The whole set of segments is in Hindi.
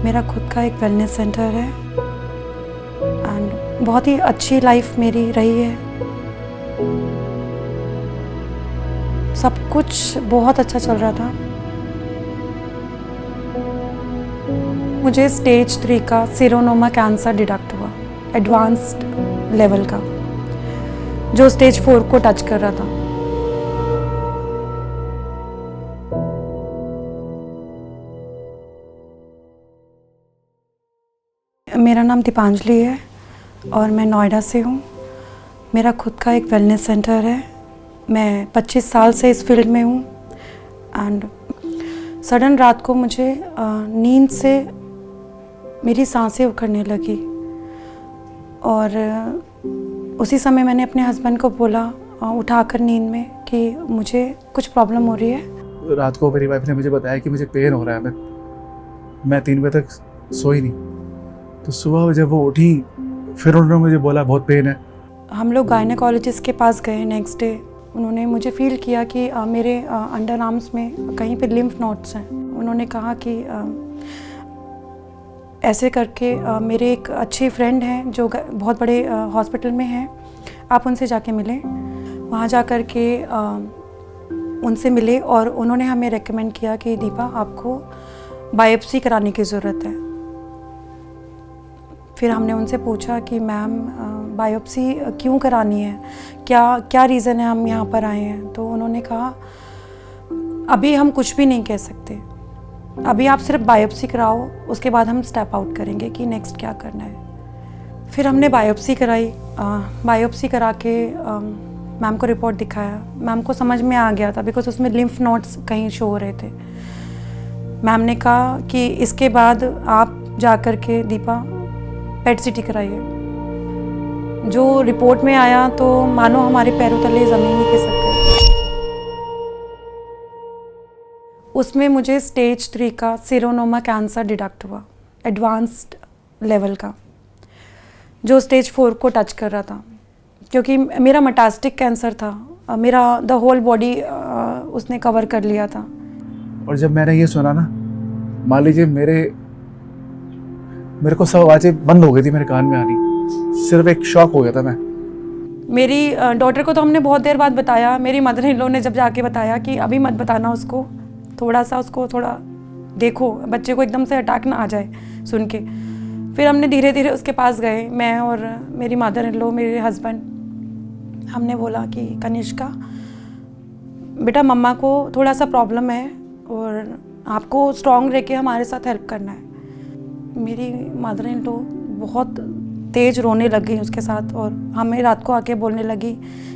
मेरा खुद का एक वेलनेस सेंटर है एंड बहुत ही अच्छी लाइफ मेरी रही है। सब कुछ बहुत अच्छा चल रहा था। मुझे स्टेज 3 का सीरोनोमा कैंसर डिटेक्ट हुआ, एडवांस्ड लेवल का, जो स्टेज 4 को टच कर रहा था। मेरा नाम दीपांजलि है और मैं नोएडा से हूँ। मेरा खुद का एक वेलनेस सेंटर है। मैं 25 साल से इस फील्ड में हूँ एंड सडन रात को मुझे नींद से मेरी सांसें उखड़ने लगी और उसी समय मैंने अपने हस्बैंड को बोला उठाकर नींद में कि मुझे कुछ प्रॉब्लम हो रही है। रात को मेरी वाइफ ने मुझे बताया कि मुझे पेन हो रहा है। मैं 3 बजे तक सोई नहीं। तो सुबह जब वो उठी फिर उन्होंने मुझे बोला बहुत पेन है। हम लोग गायनेकोलॉजिस्ट के पास गए नेक्स्ट डे। उन्होंने मुझे फील किया कि मेरे अंडर आर्म्स में कहीं पे लिम्फ नोड्स हैं। उन्होंने कहा कि ऐसे करके मेरे एक अच्छे फ्रेंड हैं जो बहुत बड़े हॉस्पिटल में हैं, आप उनसे जाके मिलें। वहाँ जा कर के उनसे मिले और उन्होंने हमें रेकमेंड किया कि दीपा आपको बायोप्सी कराने की ज़रूरत है। फिर हमने उनसे पूछा कि मैम बायोप्सी क्यों करानी है, क्या रीज़न है हम यहाँ पर आए हैं। तो उन्होंने कहा अभी हम कुछ भी नहीं कह सकते, अभी आप सिर्फ बायोप्सी कराओ, उसके बाद हम स्टेप आउट करेंगे कि नेक्स्ट क्या करना है। फिर हमने बायोप्सी कराई। बायोप्सी करा के मैम को रिपोर्ट दिखाया। मैम को समझ में आ गया था बिकॉज उसमें लिम्फ नोड्स कहीं शो हो रहे थे। मैम ने कहा कि इसके बाद आप जा कर के दीपा पेट सीटी कराइए। जो रिपोर्ट में आया तो मानो हमारे पैरों तले ज़मीन ही खिसक गई। उसमें मुझे स्टेज 3 का सीरोनोमा कैंसर डिटेक्ट हुआ, एडवांस्ड लेवल का, जो स्टेज 4 को टच कर रहा था। क्योंकि मेरा मेटास्टिक कैंसर था, मेरा द होल बॉडी उसने कवर कर लिया था। और जब मैंने ये सुना ना, मान लीजिए मेरे को सब आवाज़ें बंद हो गई थी मेरे कान में आनी। सिर्फ एक शॉक हो गया था मैं। मेरी डॉटर को तो हमने बहुत देर बाद बताया। मेरी मदर इन लॉ ने जब जाके बताया कि अभी मत बताना उसको, थोड़ा देखो बच्चे को एकदम से अटैक ना आ जाए सुन के। फिर हमने धीरे धीरे उसके पास गए, मैं और मेरी मदर इन लॉ, मेरे हस्बैंड। हमने बोला कि कनिष्का बेटा, मम्मा को थोड़ा सा प्रॉब्लम है और आपको स्ट्रॉन्ग रह के हमारे साथ हेल्प करना है। मेरी मदर इन लॉ बहुत तेज़ रोने लग गई उसके साथ और हमें रात को आके बोलने लगी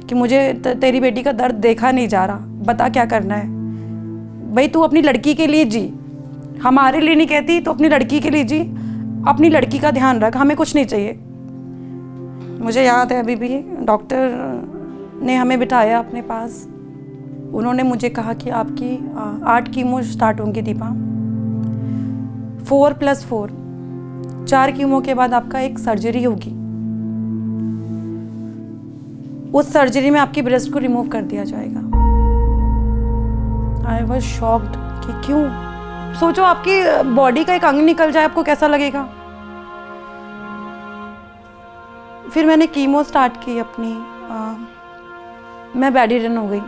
कि मुझे तेरी बेटी का दर्द देखा नहीं जा रहा, बता क्या करना है। भाई तू अपनी लड़की के लिए जी, हमारे लिए नहीं कहती, तो अपनी लड़की के लिए जी, अपनी लड़की का ध्यान रख, हमें कुछ नहीं चाहिए। मुझे याद है अभी भी, डॉक्टर ने हमें बिठाया अपने पास। उन्होंने मुझे कहा कि आपकी 8 कीमो स्टार्ट होंगी दीपा, 4+4, 4 कीमो के बाद आपका एक सर्जरी होगी। उस सर्जरी में आपकी ब्रेस्ट को रिमूव कर दिया जाएगा। आई वॉज शॉक्ड कि क्यों। सोचो आपकी बॉडी का एक अंग निकल जाए, आपको कैसा लगेगा। फिर मैंने कीमो स्टार्ट की अपनी। मैं बेडरिडन हो गई,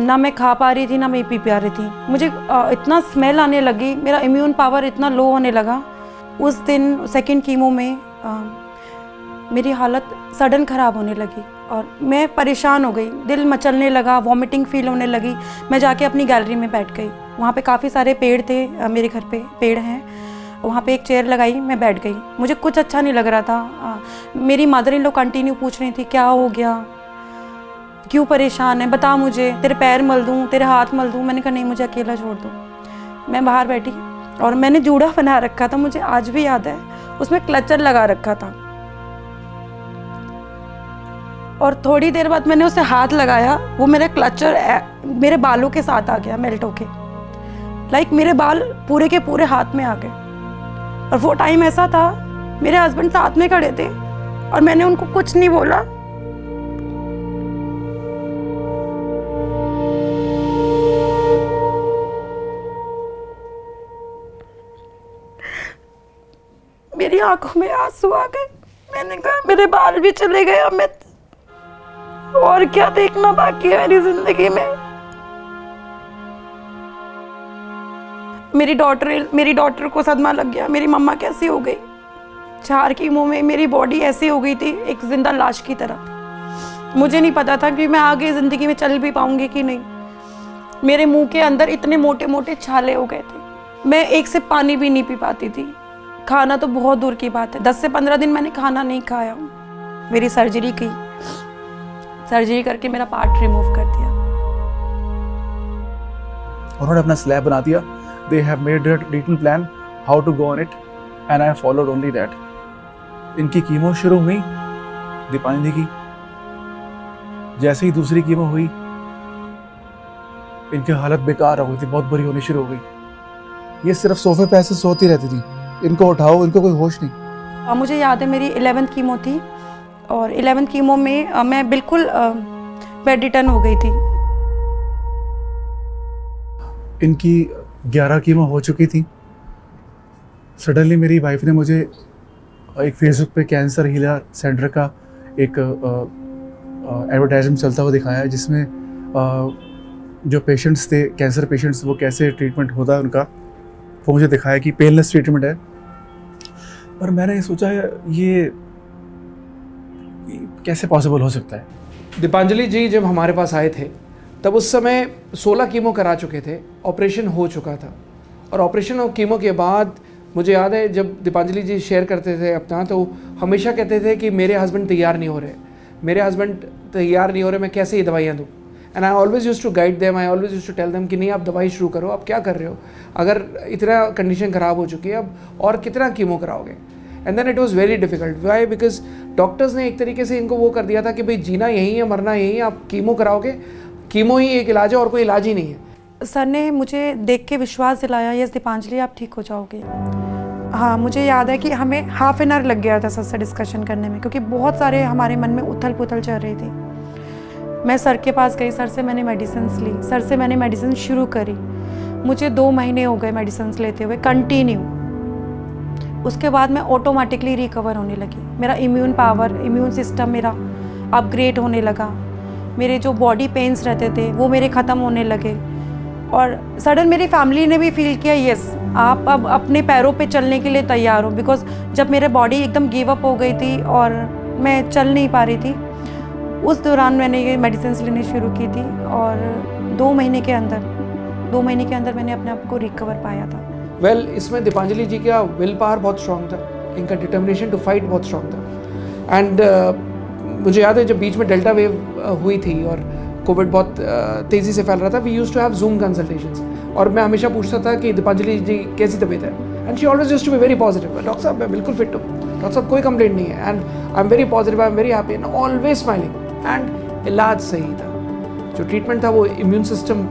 ना मैं खा पा रही थी ना मैं पी पा रही थी। मुझे इतना स्मेल आने लगी, मेरा इम्यून पावर इतना लो होने लगा। उस दिन सेकंड कीमो में मेरी हालत सडन ख़राब होने लगी और मैं परेशान हो गई, दिल मचलने लगा, वॉमिटिंग फील होने लगी। मैं जाके अपनी गैलरी में बैठ गई। वहाँ पे काफ़ी सारे पेड़ थे, मेरे घर पे पेड़ हैं। वहाँ पे एक चेयर लगाई, मैं बैठ गई। मुझे कुछ अच्छा नहीं लग रहा था। मेरी मदर इन लॉ कंटिन्यू पूछ रही थी क्या हो गया, क्यों परेशान है, बता मुझे, तेरे पैर मल दूँ, तेरे हाथ मल दूँ। मैंने कहा नहीं, मुझे अकेला छोड़ दो। मैं बाहर बैठी और मैंने जूड़ा बना रखा था, मुझे आज भी याद है, उसमें क्लचर लगा रखा था। और थोड़ी देर बाद मैंने उसे हाथ लगाया, वो मेरा क्लचर मेरे बालों के साथ आ गया, मेल्ट होके। लाइक मेरे बाल पूरे के पूरे हाथ में आ गए। और वो टाइम ऐसा था, मेरे हस्बैंड साथ में खड़े थे और मैंने उनको कुछ नहीं बोला। आंखों में आंसू आ गए। मैंने कहा मेरे बाल भी चले गए, अब मैं और क्या देखना बाकी है मेरी जिंदगी में। मेरी डॉटर को सदमा लग गया, मेरी मम्मा कैसी हो गई। 4 कीमो में मेरी बॉडी ऐसी हो गई थी, एक जिंदा लाश की तरह। मुझे नहीं पता था कि मैं आगे ज़िंदगी में चल भी पाऊंगी कि नहीं। मेरे मुंह के अंदर इतने मोटे मोटे छाले हो गए थे, मैं एक सिप पानी भी नहीं पी पाती थी। खाना तो बहुत दूर की बात है, 10 से 15 दिन मैंने खाना नहीं खाया। मेरी सर्जरी करके मेरा पार्ट रिमूव कर दिया। उन्होंने अपना स्लैब बना दिया। They have made a treatment plan how to go on it and I followed only that. इनकी कीमो शुरू हुई दीपांजलि की, जैसे ही दूसरी कीमो हुई इनकी हालत बेकार हो गई थी, बहुत बुरी होनी शुरू हो गई। ये सिर्फ सोफे पे ऐसे सोती रहती थी, इनको उठाओ इनको कोई होश नहीं। मुझे याद है मेरी 11th कीमो थी और 11th कीमो में मैं बिल्कुल बेड रिटर्न हो गई थी। इनकी 11 कीमो हो चुकी थी। सडनली मेरी वाइफ ने मुझे एक फेसबुक पे कैंसर हीलर सेंटर का एक एडवर्टाइजमेंट चलता हुआ दिखाया, जिसमें जो पेशेंट्स थे, कैंसर पेशेंट्स, वो कैसे ट्रीटमेंट होता है उनका, वो मुझे दिखाया कि पेनलेस ट्रीटमेंट है। पर मैंने सोचा ये कैसे पॉसिबल हो सकता है। दीपांजलि जी जब हमारे पास आए थे तब उस समय 16 कीमो करा चुके थे, ऑपरेशन हो चुका था। और ऑपरेशन और कीमो के बाद मुझे याद है जब दीपांजलि जी शेयर करते थे अपना, तो हमेशा कहते थे कि मेरे हस्बैंड तैयार नहीं हो रहे, मैं कैसे ये दवाइयाँ दूँ। And I always use to guide them, I always use to tell them कि नहीं आप दवाई शुरू करो, आप क्या कर रहे हो, अगर इतना कंडीशन ख़राब हो चुकी है अब और कितना कीमो कराओगे। And then it was very difficult. Why? Because doctors ने एक तरीके से इनको वो कर दिया था कि भाई जीना यहीं है, मरना यहीं है, आप कीमो कराओगे, कीमो ही एक इलाज है और कोई इलाज ही नहीं है। सर ने मुझे देख के विश्वास दिलाया, यस दीपांजलि आप ठीक हो जाओगे। हाँ, मुझे याद है कि हमें हाफ एन आवर लग गया था सर से डिस्कशन करने में, क्योंकि बहुत सारे हमारे मन में उथल पुथल चल रही थी। मैं सर के पास गई, सर से मैंने मेडिसिन ली, सर से मैंने मेडिसिन शुरू करी। मुझे 2 महीने हो गए मेडिसिन लेते हुए कंटिन्यू। उसके बाद मैं ऑटोमेटिकली रिकवर होने लगी। मेरा इम्यून सिस्टम मेरा अपग्रेड होने लगा। मेरे जो बॉडी पेन्स रहते थे वो मेरे ख़त्म होने लगे। और सडन मेरी फैमिली ने भी फील किया, यस आप अब अपने पैरों पे चलने के लिए तैयार हो। बिकॉज जब मेरे बॉडी एकदम गिव अप हो गई थी और मैं चल नहीं पा रही थी, उस दौरान मैंने ये मेडिसिन लेनी शुरू की थी। और 2 महीने के अंदर मैंने अपने आप को रिकवर पाया था। वेल, इसमें दीपांजलि जी का विल पावर बहुत स्ट्रॉन्ग था, इनका डिटर्मिनेशन टू फाइट बहुत स्ट्रॉन्ग था। एंड मुझे याद है जब बीच में डेल्टा वेव हुई थी और कोविड बहुत तेज़ी से फैल रहा था, we used to have Zoom consultations. और मैं हमेशा पूछता था कि दीपांजलि जी कैसी तबीयत है, and she always used to be very positive. Doctor साहब मैं बिल्कुल फिट हूँ, डॉक्टर साहब कोई कंप्लेंट नहीं है, and I am very positive, I am very happy and always smiling. And इलाज सही था, जो ट्रीटमेंट था वो इम्यून सिस्टम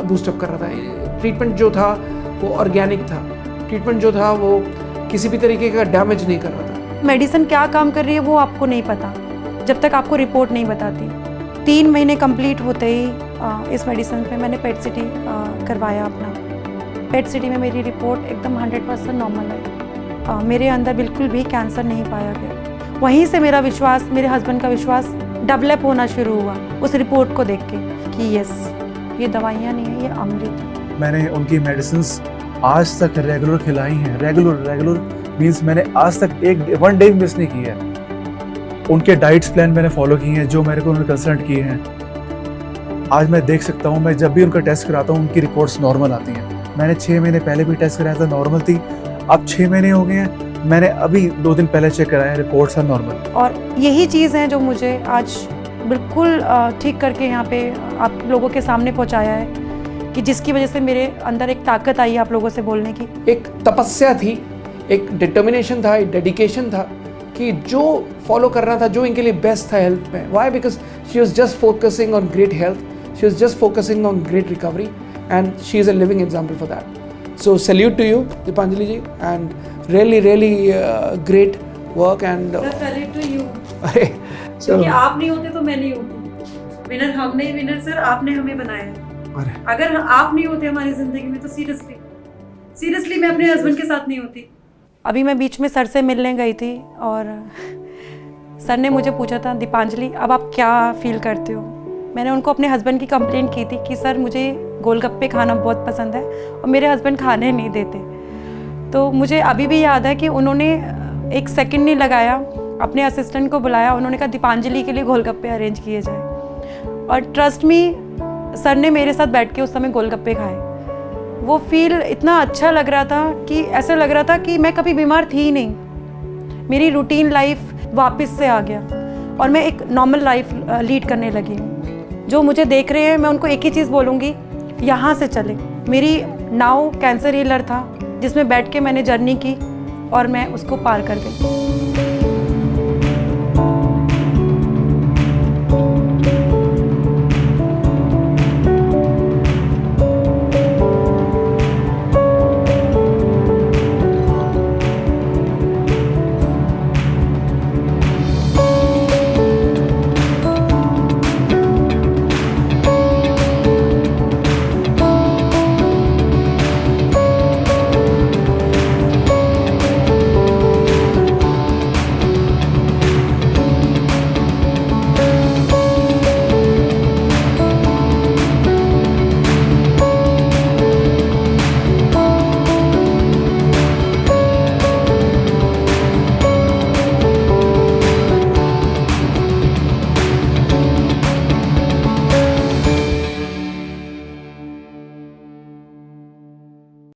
बूस्टअप कर रहा था। ट्रीटमेंट जो था वो ऑर्गेनिक था, ट्रीटमेंट जो था वो किसी भी तरीके का डैमेज नहीं कर रहा था। मेडिसिन क्या काम कर रही है वो आपको नहीं पता जब तक आपको रिपोर्ट नहीं बताती। 3 महीने कंप्लीट होते ही इस मेडिसिन पे मैंने पेट सिटी करवाया अपना। पेट सिटी में मेरी रिपोर्ट एकदम 100% नॉर्मल आई। मेरे अंदर बिल्कुल भी कैंसर नहीं पाया गया। वहीं से मेरा विश्वास, मेरे हस्बैंड का विश्वास डेवलप होना शुरू हुआ उस रिपोर्ट को देख के कि यस ये दवाइयाँ नहीं है, ये अमृत है। मैंने उनकी मेडिसिन्स आज तक रेगुलर खिलाई हैं। रेगुलर मीन्स मैंने आज तक 1 डे मिस नहीं की है। उनके डाइट्स प्लान मैंने फॉलो किए हैं जो मेरे को उन्होंने कंसल्ट किए हैं। आज मैं देख सकता हूँ, मैं जब भी उनका टेस्ट कराता हूँ उनकी रिपोर्ट्स नॉर्मल आती हैं। मैंने 6 महीने पहले भी टेस्ट कराया था, नॉर्मल थी। अब 6 महीने हो गए हैं, मैंने अभी 2 दिन पहले चेक कराया, रिपोर्ट्स आर नॉर्मल। और यही चीज़ है जो मुझे आज बिल्कुल ठीक करके यहाँ पे आप लोगों के सामने पहुँचाया है, कि जिसकी वजह से मेरे अंदर एक ताकत आई आप लोगों से बोलने की। एक तपस्या थी, एक डिटर्मिनेशन था, एक डेडिकेशन था कि जो फॉलो करना था, जो इनके लिए बेस्ट था हेल्थ में। Why? Because she was just focusing on great health, she was just focusing on great recovery, and she is a living example for that. So salute to you Deepanjali ji, and really great work. And salute to you, अरे क्योंकि आप नहीं होते तो मैं नहीं होती। विनर हम नहीं, विनर सर आपने हमें बनाया। अगर आप नहीं होते हमारी जिंदगी में तो सीरियसली मैं अपने हस्बैंड के साथ नहीं होती। अभी मैं बीच में सर से मिलने गई थी और सर ने मुझे पूछा था, दीपांजलि अब आप क्या फील करते हो। मैंने उनको अपने हस्बैंड की कंप्लेंट की थी कि सर मुझे गोलगप्पे खाना बहुत पसंद है और मेरे हस्बैंड खाने नहीं देते। तो मुझे अभी भी याद है कि उन्होंने एक सेकंड नहीं लगाया, अपने असिस्टेंट को बुलाया, उन्होंने कहा दीपांजलि के लिए गोलगप्पे अरेंज किए जाए। और ट्रस्ट मी, सर ने मेरे साथ बैठ के उस समय गोलगप्पे खाए। वो फील इतना अच्छा लग रहा था कि ऐसा लग रहा था कि मैं कभी बीमार थी ही नहीं, मेरी रूटीन लाइफ वापस से आ गया और मैं एक नॉर्मल लाइफ लीड करने लगी हूँ। जो मुझे देख रहे हैं मैं उनको एक ही चीज़ बोलूँगी, यहाँ से चले। मेरी नाव कैंसर हीलर था जिसमें बैठ के मैंने जर्नी की और मैं उसको पार कर गई।